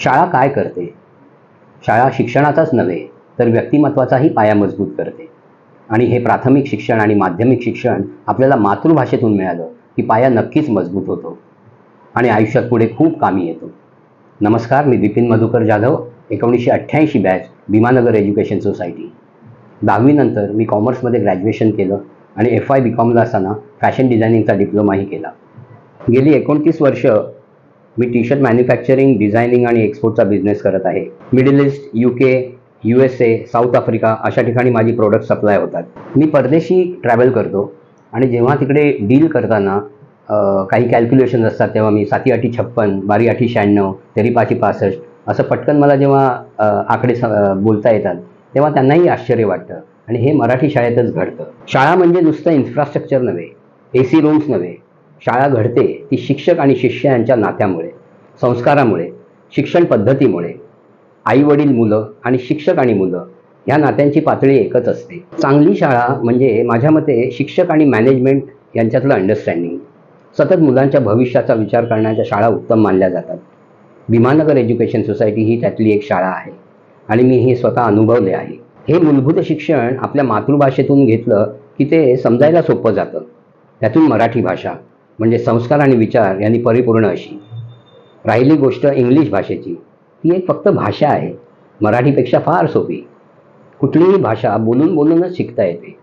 शाळा काय करते? शाळा शिक्षणाचाच नव्हे तर व्यक्तिमत्वाचाही पाया मजबूत करते. आणि हे प्राथमिक शिक्षण आणि माध्यमिक शिक्षण आपल्याला मातृभाषेतून मिळालं की पाया नक्कीच मजबूत होतो आणि आयुष्यात पुढे खूप कामी येतो. नमस्कार, मी Vipin Madhukar Jadhav, 1988 batch, Bhimanagar education society. 10वी नंतर मी कॉमर्समध्ये ग्रॅज्युएशन केलं आणि FY BComला असताना फॅशन डिझायनिंगचा डिप्लोमाही केला. गेली 29 वर्ष मी टी-शर्ट मॅन्युफॅक्चरिंग, डिझायनिंग आणि एक्सपोर्टचा बिझनेस करत आहे. Middle east, UK, USA, south Africa अशा ठिकाणी माझी प्रोडक्ट सप्लाय होतात. मी परदेशी ट्रॅव्हल करतो आणि जेव्हा तिकडे डील करताना काही कॅल्क्युलेशन असतात तेव्हा मी 7×8 56, 12×8 96, 13×5 65 असं पटकन मला जेव्हा आकडे बोलता येतात तेव्हा त्यांनाही आश्चर्य वाटतं. आणि हे मराठी शाळेतच घडतं. शाळा म्हणजे नुसतं इन्फ्रास्ट्रक्चर नव्हे, AC रूम्स नव्हे. शाळा घडते ती शिक्षक आणि शिष्य यांच्या नात्यामुळे, संस्कारामुळे, शिक्षण पद्धतीमुळे. आई वडील, मुलं आणि शिक्षक आणि मुलं ह्या नात्यांची पातळी एकच असते. चांगली शाळा म्हणजे माझ्या मते शिक्षक आणि मॅनेजमेंट यांच्यातलं अंडरस्टँडिंग. सतत मुलांच्या भविष्याचा विचार करण्याच्या शाळा उत्तम मानल्या जातात. भीमानगर एज्युकेशन सोसायटी ही त्यातली एक शाळा आहे आणि मी हे स्वतः अनुभवले आहे. हे मूलभूत शिक्षण आपल्या मातृभाषेतून घेतलं की ते समजायला सोपं जातं. त्यातून मराठी भाषा म्हणजे संस्कार आणि विचार यांनी परिपूर्ण अशी. राहिली गोष्ट इंग्लिश भाषेची, ती एक फक्त भाषा आहे, मराठीपेक्षा फार सोपी. कुठलीही भाषा बोलून बोलूनच शिकता येते.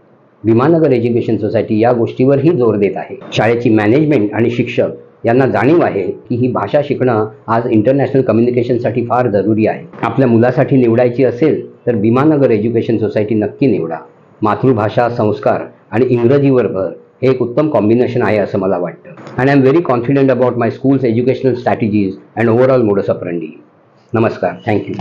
भीमानगर एज्युकेशन सोसायटी या गोष्टीवरही जोर देत आहे. शाळेची मॅनेजमेंट आणि शिक्षक यांना जाणीव आहे की ही भाषा शिकणं आज इंटरनॅशनल कम्युनिकेशनसाठी फार जरुरी आहे. आपल्या मुलासाठी निवडायची असेल तर भीमानगर एज्युकेशन सोसायटी नक्की निवडा. मातृभाषा, संस्कार आणि इंग्रजीवर भर हे एक उत्तम कॉम्बिनेशन आहे असं मला वाटतं. And I am very confident about my schools educational strategies and overall modus operandi. नमस्कार, थँक्यू.